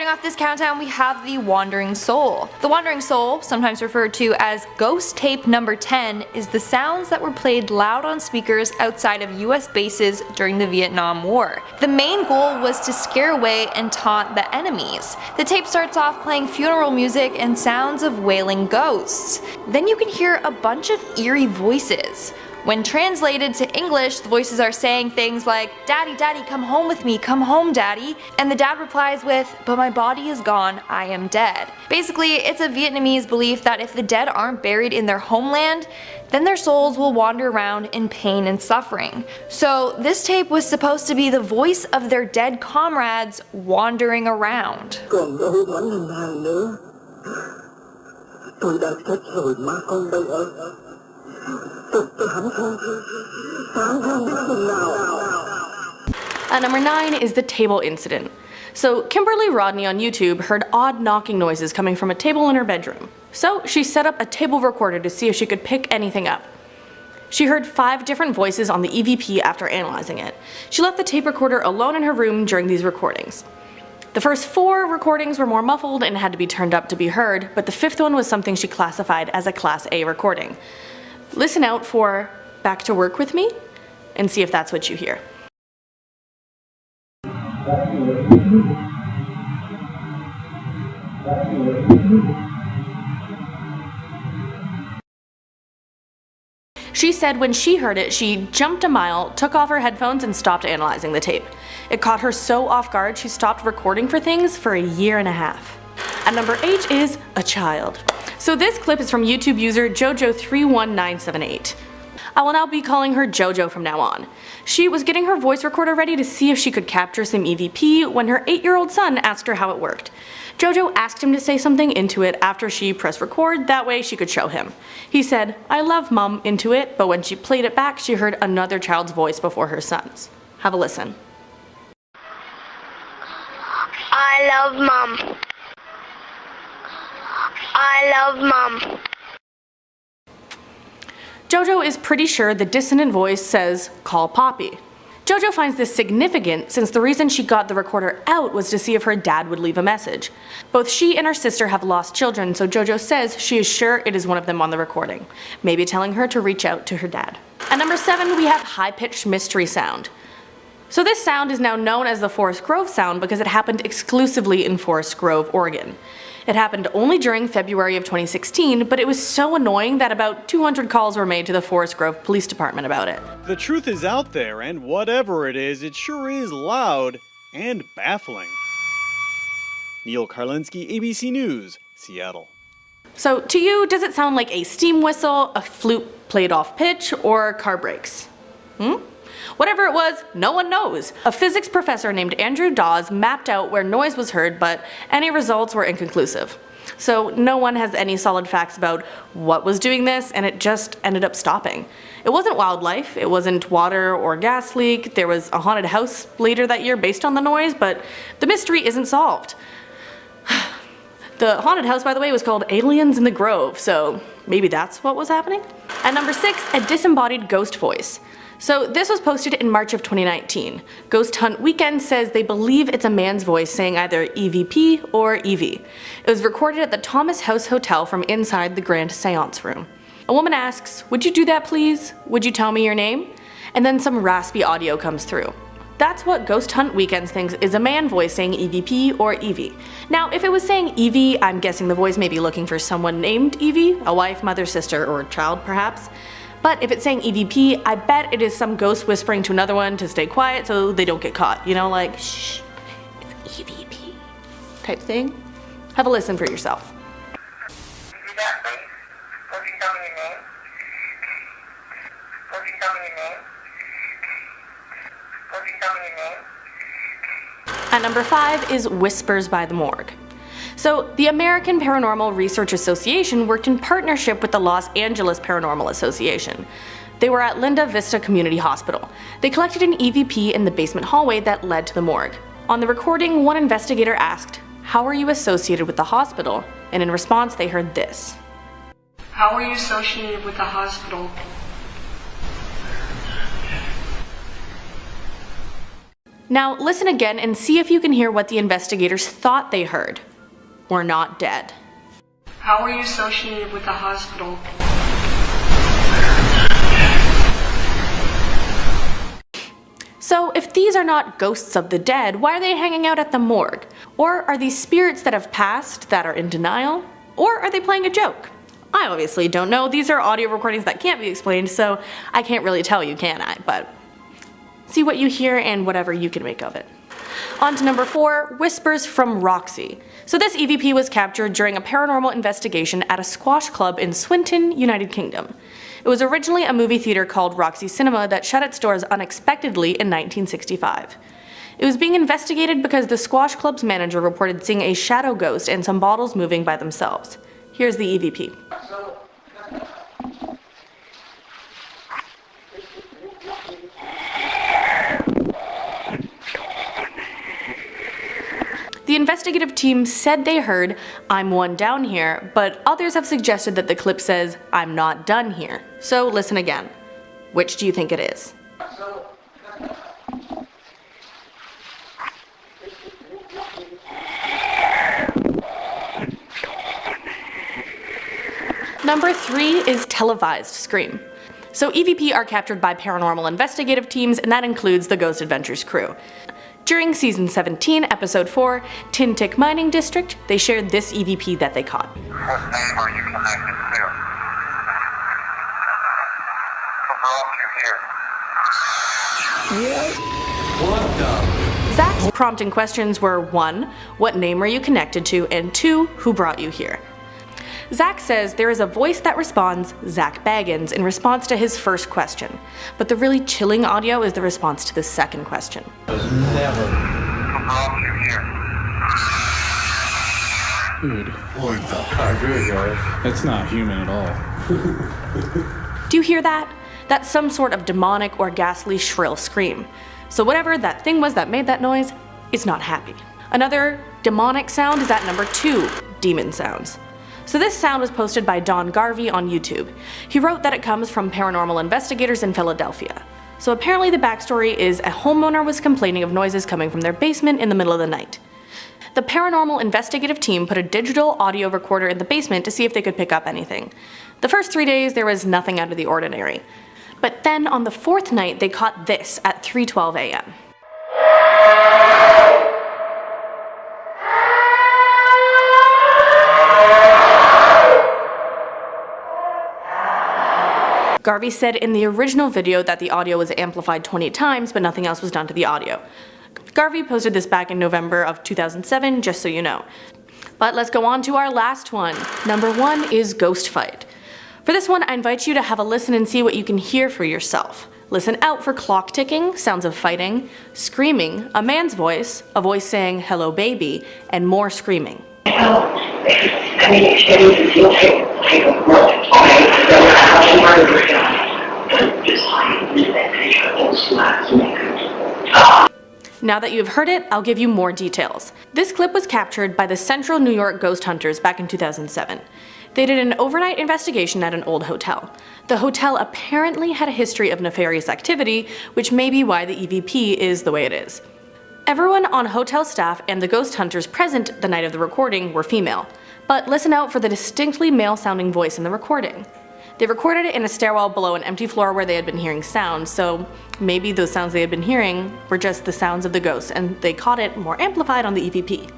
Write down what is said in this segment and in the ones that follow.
Starting off this countdown, we have the Wandering Soul. The Wandering Soul, sometimes referred to as Ghost Tape Number 10, is the sounds that were played loud on speakers outside of US bases during the Vietnam War. The main goal was to scare away and taunt the enemies. The tape starts off playing funeral music and sounds of wailing ghosts. Then you can hear a bunch of eerie voices. When translated to English, the voices are saying things like, "Daddy, Daddy, come home with me, come home, Daddy," and the dad replies with, "But my body is gone, I am dead." Basically, it's a Vietnamese belief that if the dead aren't buried in their homeland, then their souls will wander around in pain and suffering. So this tape was supposed to be the voice of their dead comrades wandering around. Còn có hứa bánh hôm nay nữa. Tôi đã chết rồi mà con bây giờ. Number 9 is the table incident. So Kimberly Rodney on YouTube heard odd knocking noises coming from a table in her bedroom. So she set up a table recorder to see if she could pick anything up. She heard 5 different voices on the EVP after analyzing it. She left the tape recorder alone in her room during these recordings. The first 4 recordings were more muffled and had to be turned up to be heard, but the 5th one was something she classified as a Class A recording. Listen out for "Back to Work with Me" and see if that's what you hear. She said when she heard it, she jumped a mile, took off her headphones, and stopped analyzing the tape. It caught her so off guard she stopped recording for things for a year and a half. And number 8 is a child. So this clip is from YouTube user Jojo31978. I will now be calling her Jojo from now on. She was getting her voice recorder ready to see if she could capture some EVP when her 8-year-old son asked her how it worked. Jojo asked him to say something into it after she pressed record, that way she could show him. He said, "I love Mum" into it, but when she played it back she heard another child's voice before her son's. Have a listen. I love Mum. I love Mum. Jojo is pretty sure the dissonant voice says, "Call Poppy." Jojo finds this significant since the reason she got the recorder out was to see if her dad would leave a message. Both she and her sister have lost children, so Jojo says she is sure it is one of them on the recording, maybe telling her to reach out to her dad. At number 7 we have high-pitched mystery sound. So this sound is now known as the Forest Grove sound because it happened exclusively in Forest Grove, Oregon. It happened only during February of 2016, but it was so annoying that about 200 calls were made to the Forest Grove Police Department about it. The truth is out there, and whatever it sure is loud and baffling. Neil Karlinski, ABC News, Seattle. So to you, does it sound like a steam whistle, a flute played off pitch, or car brakes? Whatever it was, no one knows. A physics professor named Andrew Dawes mapped out where noise was heard, but any results were inconclusive. So no one has any solid facts about what was doing this, and it just ended up stopping. It wasn't wildlife, it wasn't water or gas leak, there was a haunted house later that year based on the noise, but the mystery isn't solved. The haunted house, by the way, was called Aliens in the Grove, so maybe that's what was happening? At number 6, a disembodied ghost voice. So this was posted in March of 2019. Ghost Hunt Weekend says they believe it's a man's voice saying either EVP or EV. It was recorded at the Thomas House Hotel from inside the Grand Seance Room. A woman asks, "Would you do that please? Would you tell me your name?" And then some raspy audio comes through. That's what Ghost Hunt Weekends thinks is a man voice saying EVP or EV. Now if it was saying EV, I'm guessing the voice may be looking for someone named Evie, a wife, mother, sister, or child perhaps. But if it's saying EVP, I bet it is some ghost whispering to another one to stay quiet so they don't get caught. You know, like, shh, it's EVP type thing. Have a listen for yourself. Do that, please. Would you tell me your name? Would you tell me your name? Would you tell me your name? At number 5 is Whispers by the Morgue. So the American Paranormal Research Association worked in partnership with the Los Angeles Paranormal Association. They were at Linda Vista Community Hospital. They collected an EVP in the basement hallway that led to the morgue. On the recording, one investigator asked, "How are you associated with the hospital?" And in response they heard this. "How are you associated with the hospital?" Now listen again and see if you can hear what the investigators thought they heard. We're not dead. How are you associated with the hospital? So if these are not ghosts of the dead, why are they hanging out at the morgue? Or are these spirits that have passed that are in denial? Or are they playing a joke? I obviously don't know. These are audio recordings that can't be explained, so I can't really tell you, can I? But see what you hear and whatever you can make of it. On to number 4, Whispers from Roxy. So this EVP was captured during a paranormal investigation at a squash club in Swinton, United Kingdom. It was originally a movie theater called Roxy Cinema that shut its doors unexpectedly in 1965. It was being investigated because the squash club's manager reported seeing a shadow ghost and some bottles moving by themselves. Here's the EVP. The investigative team said they heard, "I'm one down here," but others have suggested that the clip says, "I'm not done here." So listen again. Which do you think it is? Number 3 is televised scream. So EVP are captured by paranormal investigative teams, and that includes the Ghost Adventures crew. During season 17, episode 4, Tintic Mining District, they shared this EVP that they caught. What name are you connected to? Who brought you here? Zach's prompting questions were 1. What name are you connected to? And 2. Who brought you here? Zach says there is a voice that responds, Zach Baggins, in response to his first question. But the really chilling audio is the response to the second question. Who brought you here? Dude, what the? That's not human at all. Do you hear that? That's some sort of demonic or ghastly shrill scream. So whatever that thing was that made that noise, it's not happy. Another demonic sound is at number 2, demon sounds. So this sound was posted by Don Garvey on YouTube. He wrote that it comes from paranormal investigators in Philadelphia. So apparently the backstory is a homeowner was complaining of noises coming from their basement in the middle of the night. The paranormal investigative team put a digital audio recorder in the basement to see if they could pick up anything. The first 3 days there was nothing out of the ordinary. But then on the 4th night they caught this at 3:12 a.m. Garvey said in the original video that the audio was amplified 20 times, but nothing else was done to the audio. Garvey posted this back in November of 2007, just so you know. But let's go on to our last one. Number 1 is Ghost Fight. For this one, I invite you to have a listen and see what you can hear for yourself. Listen out for clock ticking, sounds of fighting, screaming, a man's voice, a voice saying hello baby, and more screaming. Now that you have heard it, I'll give you more details. This clip was captured by the Central New York Ghost Hunters back in 2007. They did an overnight investigation at an old hotel. The hotel apparently had a history of nefarious activity, which may be why the EVP is the way it is. Everyone on hotel staff and the ghost hunters present the night of the recording were female, but listen out for the distinctly male-sounding voice in the recording. They recorded it in a stairwell below an empty floor where they had been hearing sounds, so maybe those sounds they had been hearing were just the sounds of the ghosts, and they caught it more amplified on the EVP.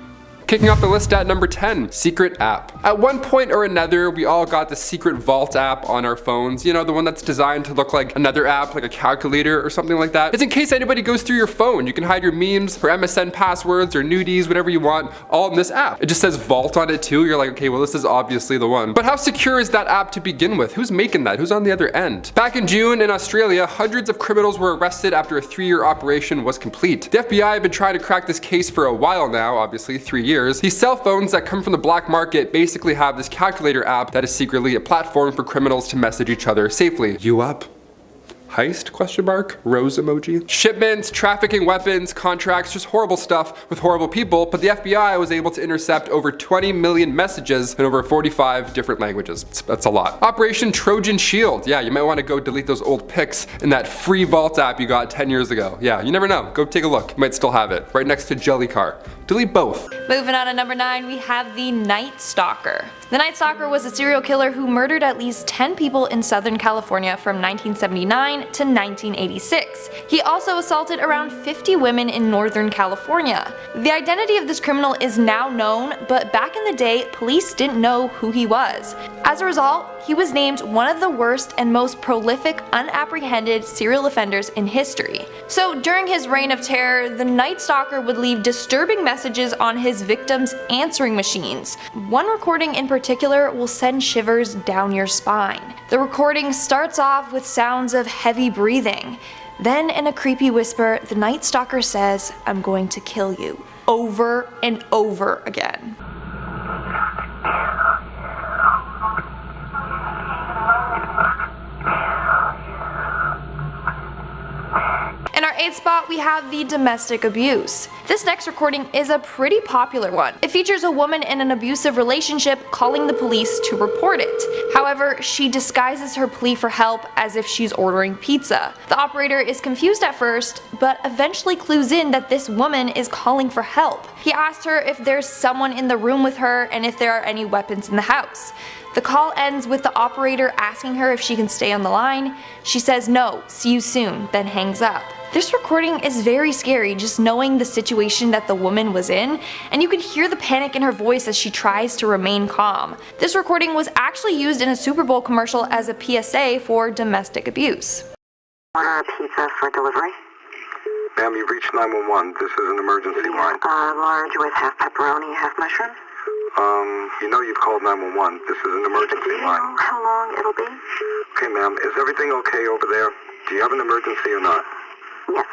Kicking off the list at number 10, Secret App. At one point or another, we all got the Secret Vault app on our phones. You know, the one that's designed to look like another app, like a calculator or something like that. It's in case anybody goes through your phone. You can hide your memes or MSN passwords or nudies, whatever you want, all in this app. It just says Vault on it too. You're like, okay, well, this is obviously the one. But how secure is that app to begin with? Who's making that? Who's on the other end? Back in June in Australia, hundreds of criminals were arrested after a 3-year operation was complete. The FBI had been trying to crack this case for a while now, obviously 3 years. These cell phones that come from the black market basically have this calculator app that is secretly a platform for criminals to message each other safely. You up? heist, question mark, rose emoji. Shipments, trafficking weapons, contracts, just horrible stuff with horrible people, but the FBI was able to intercept over 20 million messages in over 45 different languages. That's a lot. Operation Trojan Shield. Yeah, you might want to go delete those old pics in that free Vault app you got 10 years ago. Yeah, you never know. Go take a look. You might still have it. Right next to Jellycar. Delete both. Moving on to number 9, we have the Night Stalker. The Night Stalker was a serial killer who murdered at least 10 people in Southern California from 1979 to 1986. He also assaulted around 50 women in Northern California. The identity of this criminal is now known, but back in the day, police didn't know who he was. As a result, he was named one of the worst and most prolific unapprehended serial offenders in history. So during his reign of terror, the Night Stalker would leave disturbing messages on his victims' answering machines. One recording in particular will send shivers down your spine. The recording starts off with sounds of heavy breathing. Then in a creepy whisper, the Night Stalker says, "I'm going to kill you," over and over again. In our 8th spot, we have the domestic abuse. This next recording is a pretty popular one. It features a woman in an abusive relationship calling the police to report it. However, she disguises her plea for help as if she's ordering pizza. The operator is confused at first, but eventually clues in that this woman is calling for help. He asks her if there's someone in the room with her and if there are any weapons in the house. The call ends with the operator asking her if she can stay on the line. She says no, see you soon, then hangs up. This recording is very scary, just knowing the situation that the woman was in, and you can hear the panic in her voice as she tries to remain calm. This recording was actually used in a Super Bowl commercial as a PSA for domestic abuse. Order a pizza for delivery. Ma'am, you've reached 911. This is an emergency line. Large with half pepperoni, half mushroom. You know you've called 911. This is an emergency Do you line. know how long it'll be? Okay, ma'am, is everything okay over there? Do you have an emergency or not? Yes.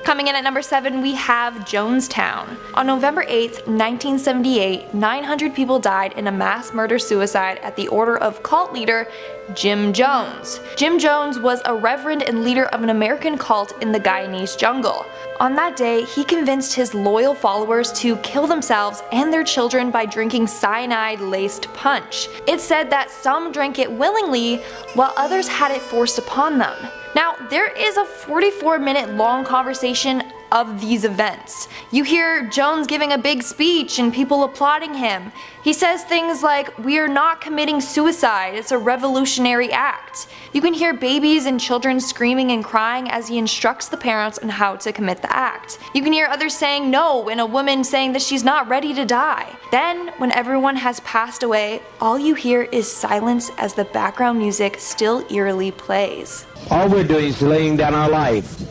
Coming in at number 7, we have Jonestown. On November 8th, 1978, 900 people died in a mass murder-suicide at the order of cult leader Jim Jones. Jim Jones was a reverend and leader of an American cult in the Guyanese jungle. On that day, he convinced his loyal followers to kill themselves and their children by drinking cyanide-laced punch. It's said that some drank it willingly, while others had it forced upon them. Now, there is a 44-minute long conversation of these events. You hear Jones giving a big speech and people applauding him. He says things like, "We are not committing suicide, it's a revolutionary act." You can hear babies and children screaming and crying as he instructs the parents on how to commit the act. You can hear others saying no and a woman saying that she's not ready to die. Then, when everyone has passed away, all you hear is silence as the background music still eerily plays. All we're doing is laying down our life.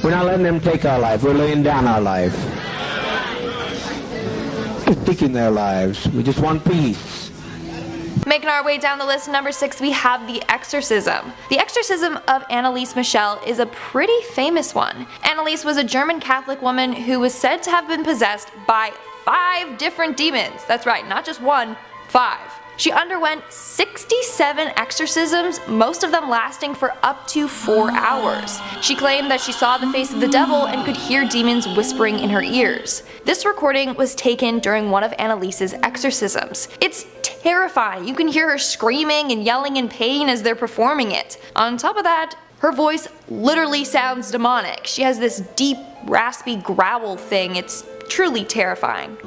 We're not letting them take our life. We're laying down our life. We're taking their lives. We just want peace. Making our way down the list, number 6, we have The Exorcism. The Exorcism of Annelise Michelle is a pretty famous one. Annelise was a German Catholic woman who was said to have been possessed by 5 different demons. That's right, not just 1, 5. She underwent 67 exorcisms, most of them lasting for up to 4 hours. She claimed that she saw the face of the devil and could hear demons whispering in her ears. This recording was taken during one of Annelise's exorcisms. It's terrifying. You can hear her screaming and yelling in pain as they're performing it. On top of that, her voice literally sounds demonic. She has this deep, raspy growl thing. It's truly terrifying.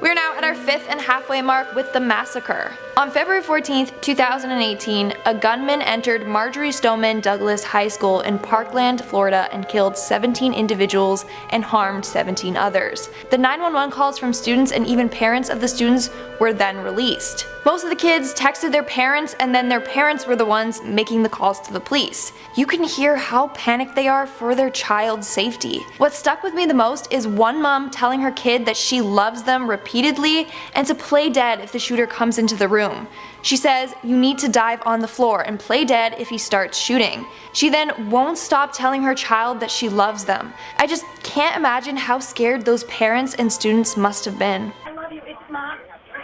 We're now at our 5th and halfway mark with the massacre. On February 14th, 2018, a gunman entered Marjory Stoneman Douglas High School in Parkland, Florida and killed 17 individuals and harmed 17 others. The 911 calls from students and even parents of the students were then released. Most of the kids texted their parents, and then their parents were the ones making the calls to the police. You can hear how panicked they are for their child's safety. What stuck with me the most is one mom telling her kid that she loves them repeatedly and to play dead if the shooter comes into the room. She says, "You need to dive on the floor and play dead if he starts shooting." She then won't stop telling her child that she loves them. I just can't imagine how scared those parents and students must have been. I love you. It's Mom.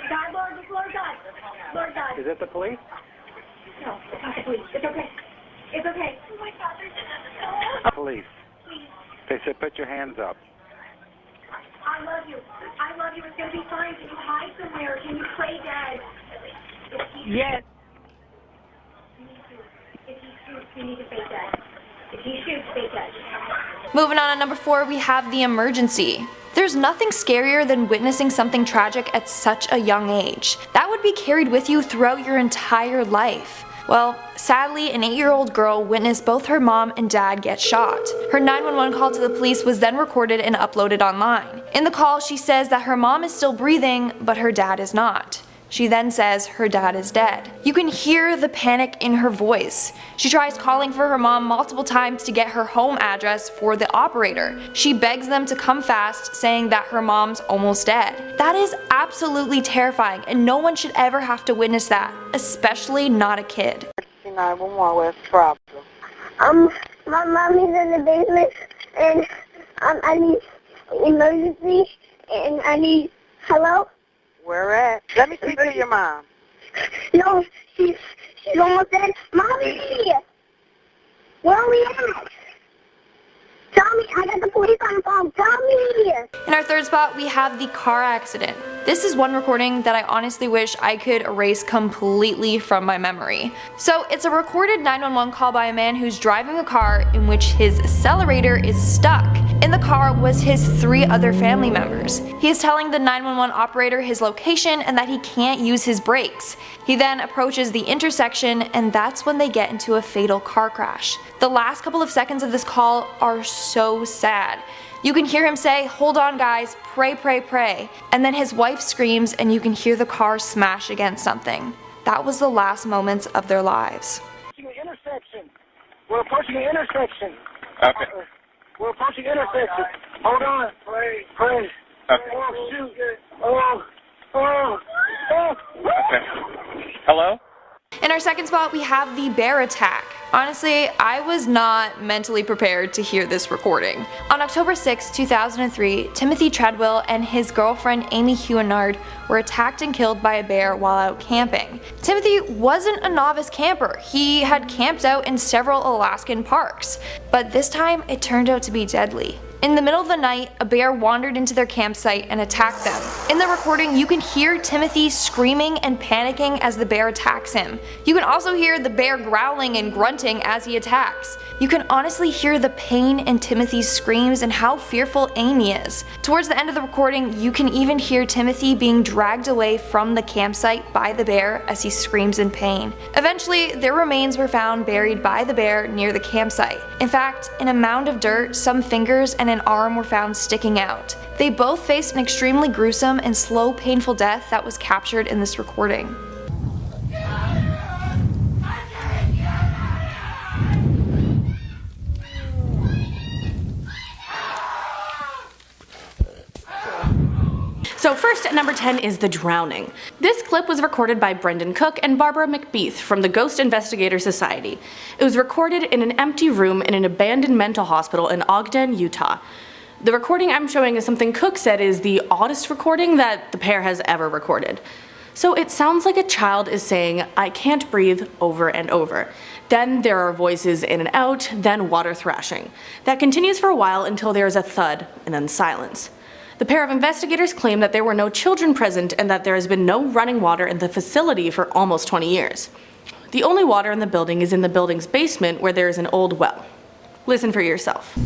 God, Lord, Lord God. Lord God. Is it the police? No, it's not the police. It's okay. It's okay. Oh my God, there's Police. Please. They said put your hands up. I love you. I love you. It's going to be fine. Can you hide somewhere? Can you play dead? Yes. If he shoots, you need to fake dead. If he shoots, fake dead. Moving on to number 4, we have the emergency. There's nothing scarier than witnessing something tragic at such a young age. That would be carried with you throughout your entire life. Well, sadly, an 8-year-old girl witnessed both her mom and dad get shot. Her 911 call to the police was then recorded and uploaded online. In the call, she says that her mom is still breathing, but her dad is not. She then says her dad is dead. You can hear the panic in her voice. She tries calling for her mom multiple times to get her home address for the operator. She begs them to come fast, saying that her mom's almost dead. That is absolutely terrifying, and no one should ever have to witness that, especially not a kid. 911, what's the problem? My mommy's in the basement, and I need emergency, and I need, hello? Where at? Let me speak to your mom. No, she's almost dead. Mommy! Where are we at? Tell me, I got the police on the phone. Tell me! In our third spot, we have the car accident. This is one recording that I honestly wish I could erase completely from my memory. So it's a recorded 911 call by a man who's driving a car in which his accelerator is stuck. In the car was his 3 other family members. He is telling the 911 operator his location and that he can't use his brakes. He then approaches the intersection, and that's when they get into a fatal car crash. The last couple of seconds of this call are so sad. You can hear him say, "Hold on guys, pray, pray, pray." And then his wife screams and you can hear the car smash against something. That was the last moments of their lives. Intersection. We're approaching the intersection. Okay. We're approaching the intersection. Hold on. Pray, pray. Okay. Oh, shoot. Oh. Okay. Hello? In our second spot, we have the bear attack. Honestly, I was not mentally prepared to hear this recording. On October 6, 2003, Timothy Treadwell and his girlfriend Amy Huonard were attacked and killed by a bear while out camping. Timothy wasn't a novice camper. He had camped out in several Alaskan parks, but this time it turned out to be deadly. In the middle of the night, a bear wandered into their campsite and attacked them. In the recording, you can hear Timothy screaming and panicking as the bear attacks him. You can also hear the bear growling and grunting as he attacks. You can honestly hear the pain in Timothy's screams and how fearful Amy is. Towards the end of the recording, you can even hear Timothy being dragged away from the campsite by the bear as he screams in pain. Eventually, their remains were found buried by the bear near the campsite. In fact, in a mound of dirt, some fingers and an arm were found sticking out. They both faced an extremely gruesome and slow, painful death that was captured in this recording. So first at number 10 is the drowning. This clip was recorded by Brendan Cook and Barbara McBeath from the Ghost Investigator Society. It was recorded in an empty room in an abandoned mental hospital in Ogden, Utah. The recording I'm showing is something Cook said is the oddest recording that the pair has ever recorded. So it sounds like a child is saying, "I can't breathe," over and over. Then there are voices in and out, then water thrashing. That continues for a while until there is a thud, and then silence. The pair of investigators claim that there were no children present and that there has been no running water in the facility for almost 20 years. The only water in the building is in the building's basement where there is an old well. Listen for yourself.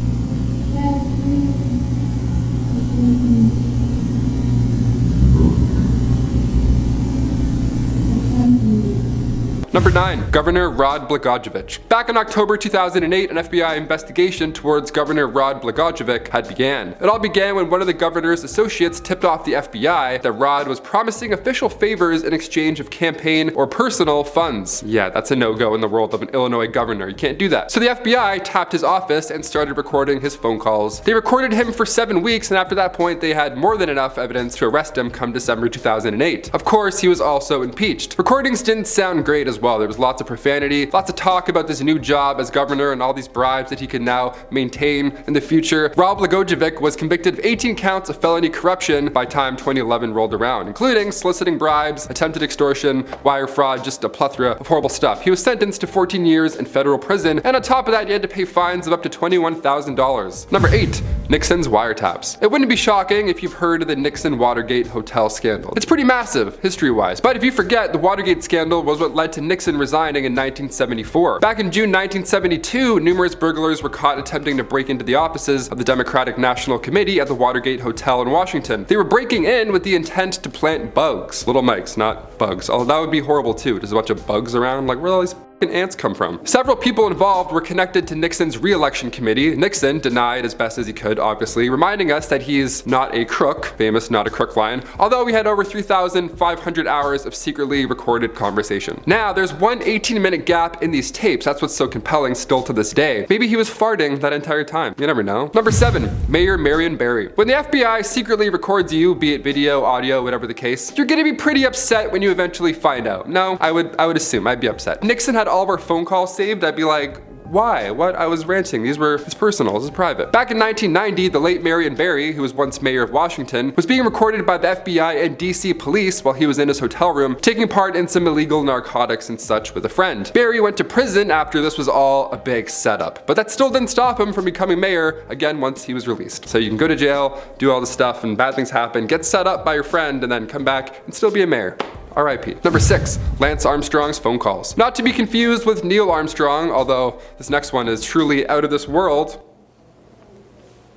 Number 9. Governor Rod Blagojevic. Back in October 2008, an FBI investigation towards Governor Rod Blagojevic had began. It all began when one of the governor's associates tipped off the FBI that Rod was promising official favors in exchange of campaign or personal funds. Yeah, that's a no-go in the world of an Illinois governor. You can't do that. So the FBI tapped his office and started recording his phone calls. They recorded him for 7 weeks, and after that point, they had more than enough evidence to arrest him come December 2008. Of course, he was also impeached. Recordings didn't sound great as well. There was lots of profanity, lots of talk about this new job as governor and all these bribes that he could now maintain in the future. Rod Blagojevic was convicted of 18 counts of felony corruption by time 2011 rolled around, including soliciting bribes, attempted extortion, wire fraud, just a plethora of horrible stuff. He was sentenced to 14 years in federal prison, and on top of that, he had to pay fines of up to $21,000. Number 8. Nixon's wiretaps. It wouldn't be shocking if you've heard of the Nixon Watergate hotel scandal. It's pretty massive, history-wise, but if you forget, the Watergate scandal was what led to Nixon resigning in 1974. Back in June 1972, numerous burglars were caught attempting to break into the offices of the Democratic National Committee at the Watergate Hotel in Washington. They were breaking in with the intent to plant bugs. Little mics, not bugs. Although that would be horrible too. There's a bunch of bugs around. Like, where are all these ants come from? Several people involved were connected to Nixon's re-election committee. Nixon denied as best as he could, obviously, reminding us that he's not a crook, famous not a crook line, although we had over 3,500 hours of secretly recorded conversation. Now, there's one 18-minute gap in these tapes. That's what's so compelling still to this day. Maybe he was farting that entire time. You never know. Number 7. Mayor Marion Barry. When the FBI secretly records you, be it video, audio, whatever the case, you're gonna be pretty upset when you eventually find out. No, I would assume I'd be upset. Nixon had all of our phone calls saved. I'd be like, why? What? I was ranting. It's personal. This is private. Back in 1990, the late Marion Barry, who was once mayor of Washington, was being recorded by the FBI and DC police while he was in his hotel room, taking part in some illegal narcotics and such with a friend. Barry went to prison after this was all a big setup, but that still didn't stop him from becoming mayor again once he was released. So you can go to jail, do all this stuff, and bad things happen, get set up by your friend, and then come back and still be a mayor. R.I.P. Number 6. Lance Armstrong's phone calls. Not to be confused with Neil Armstrong, although this next one is truly out of this world.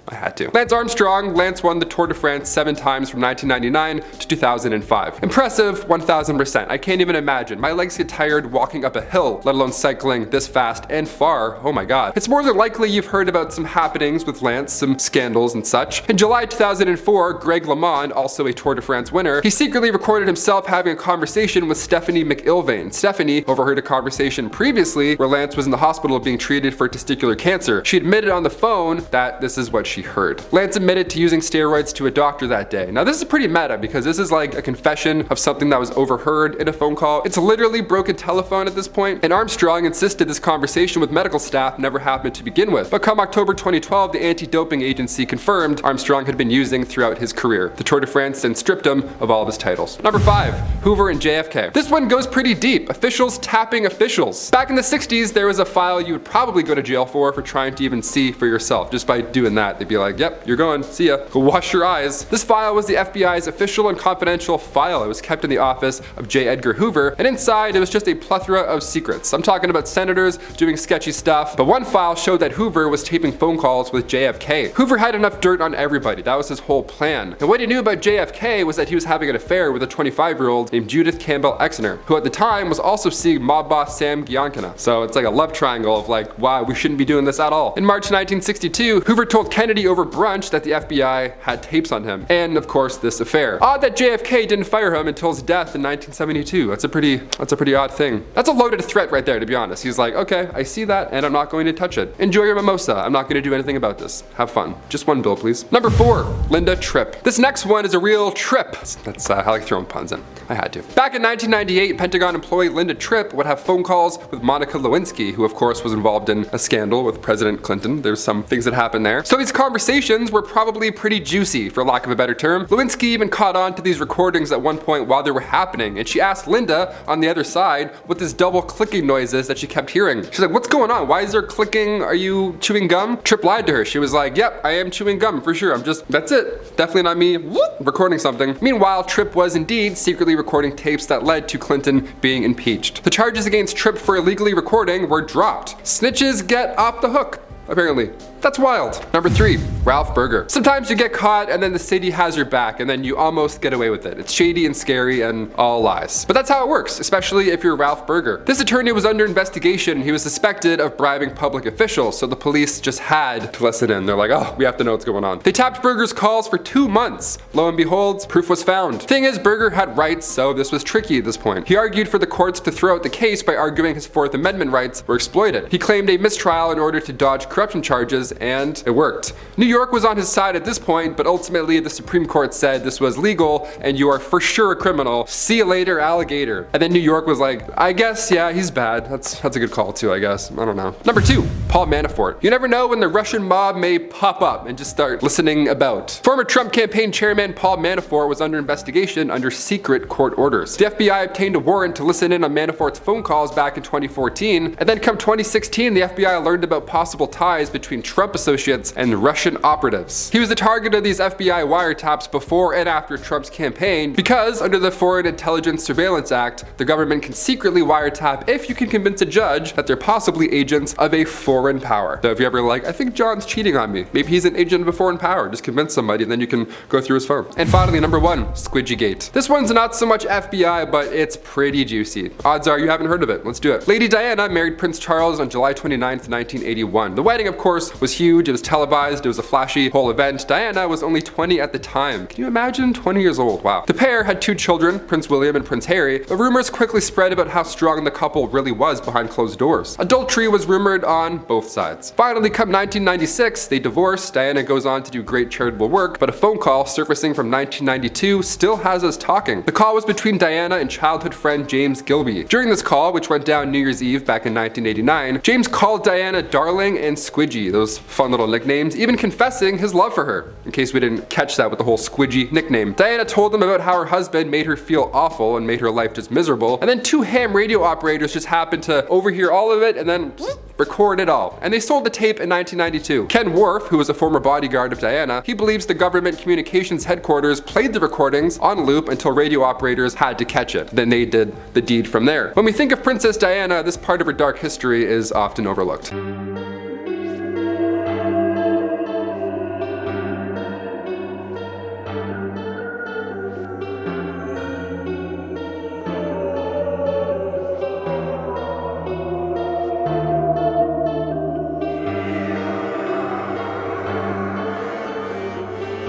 I had to. Lance Armstrong. Lance won the Tour de France 7 times from 1999 to 2005. Impressive, 1000%. I can't even imagine. My legs get tired walking up a hill, let alone cycling this fast and far. Oh my god. It's more than likely you've heard about some happenings with Lance, some scandals and such. In July 2004, Greg LeMond, also a Tour de France winner, he secretly recorded himself having a conversation with Stephanie McIlvaine. Stephanie overheard a conversation previously where Lance was in the hospital being treated for testicular cancer. She admitted on the phone that this is what she heard. Lance admitted to using steroids to a doctor that day. Now this is pretty meta because this is like a confession of something that was overheard in a phone call. It's literally broken telephone at this point, and Armstrong insisted this conversation with medical staff never happened to begin with. But come October 2012, the anti-doping agency confirmed Armstrong had been using throughout his career. The Tour de France then stripped him of all of his titles. Number 5. Hoover and JFK. This one goes pretty deep. Officials tapping officials. Back in the 60s, there was a file you would probably go to jail for trying to even see for yourself. Just by doing that, they'd be like, yep, you're going, see ya, go wash your eyes. This file was the FBI's official and confidential file. It was kept in the office of J. Edgar Hoover, and inside it was just a plethora of secrets. I'm talking about senators doing sketchy stuff, but one file showed that Hoover was taping phone calls with JFK. Hoover had enough dirt on everybody. That was his whole plan. And what he knew about JFK was that he was having an affair with a 25-year-old named Judith Campbell Exner, who at the time was also seeing mob boss Sam Giancana. So it's like a love triangle of like, wow, we shouldn't be doing this at all. In March 1962, Hoover told Kennedy over brunch that the FBI had tapes on him, and of course this affair. Odd that JFK didn't fire him until his death in 1972. That's a pretty odd thing. That's a loaded threat right there, to be honest. He's like, okay, I see that and I'm not going to touch it. Enjoy your mimosa. I'm not going to do anything about this. Have fun. Just one bill, please. Number 4, Linda Tripp. This next one is a real trip. That's I like throwing puns in. I had to. Back in 1998, Pentagon employee Linda Tripp would have phone calls with Monica Lewinsky, who of course was involved in a scandal with President Clinton. There's some things that happened there. So these conversations were probably pretty juicy, for lack of a better term. Lewinsky even caught on to these recordings at one point while they were happening, and she asked Linda on the other side what this double clicking noise is that she kept hearing. She's like, what's going on? Why is there clicking? Are you chewing gum? Tripp lied to her. She was like, yep, I am chewing gum for sure. That's it. Definitely not me recording something. Meanwhile, Tripp was indeed secretly recording tapes that led to Clinton being impeached. The charges against Tripp for illegally recording were dropped. Snitches get off the hook, apparently. That's wild. Number 3, Ralph Berger. Sometimes you get caught and then the city has your back and then you almost get away with it. It's shady and scary and all lies. But that's how it works, especially if you're Ralph Berger. This attorney was under investigation and he was suspected of bribing public officials, so the police just had to listen in. They're like, oh, we have to know what's going on. They tapped Berger's calls for 2 months. Lo and behold, proof was found. Thing is, Berger had rights, so this was tricky at this point. He argued for the courts to throw out the case by arguing his 4th Amendment rights were exploited. He claimed a mistrial in order to dodge corruption charges, and it worked. New York was on his side at this point, but ultimately the Supreme Court said this was legal and you are for sure a criminal. See you later, alligator. And then New York was like, I guess, yeah, he's bad. That's a good call too, I guess. I don't know. Number 2, Paul Manafort. You never know when the Russian mob may pop up and just start listening about. Former Trump campaign chairman Paul Manafort was under investigation under secret court orders. The FBI obtained a warrant to listen in on Manafort's phone calls back in 2014, and then come 2016, the FBI learned about possible ties between Trump associates and Russian operatives. He was the target of these FBI wiretaps before and after Trump's campaign because under the Foreign Intelligence Surveillance Act, the government can secretly wiretap if you can convince a judge that they're possibly agents of a foreign power. So if you're ever like, I think John's cheating on me, maybe he's an agent of a foreign power, just convince somebody and then you can go through his phone. And finally, number 1, Squidgygate. This one's not so much FBI, but it's pretty juicy. Odds are you haven't heard of it. Let's do it. Lady Diana married Prince Charles on July 29th, 1981. The wedding, of course, was huge. It was televised. It was a flashy whole event. Diana was only 20 at the time. Can you imagine? 20 years old. Wow. The pair had 2 children, Prince William and Prince Harry, but rumors quickly spread about how strong the couple really was behind closed doors. Adultery was rumored on both sides. Finally, come 1996, they divorced. Diana goes on to do great charitable work, but a phone call surfacing from 1992 still has us talking. The call was between Diana and childhood friend James Gilby. During this call, which went down New Year's Eve back in 1989, James called Diana Darling and Squidgy, those fun little nicknames, even confessing his love for her, in case we didn't catch that with the whole Squidgy nickname. Diana told them about how her husband made her feel awful and made her life just miserable, and then 2 ham radio operators just happened to overhear all of it and then record it all. And they sold the tape in 1992. Ken Worf, who was a former bodyguard of Diana, he believes the government communications headquarters played the recordings on loop until radio operators had to catch it. Then they did the deed from there. When we think of Princess Diana, this part of her dark history is often overlooked.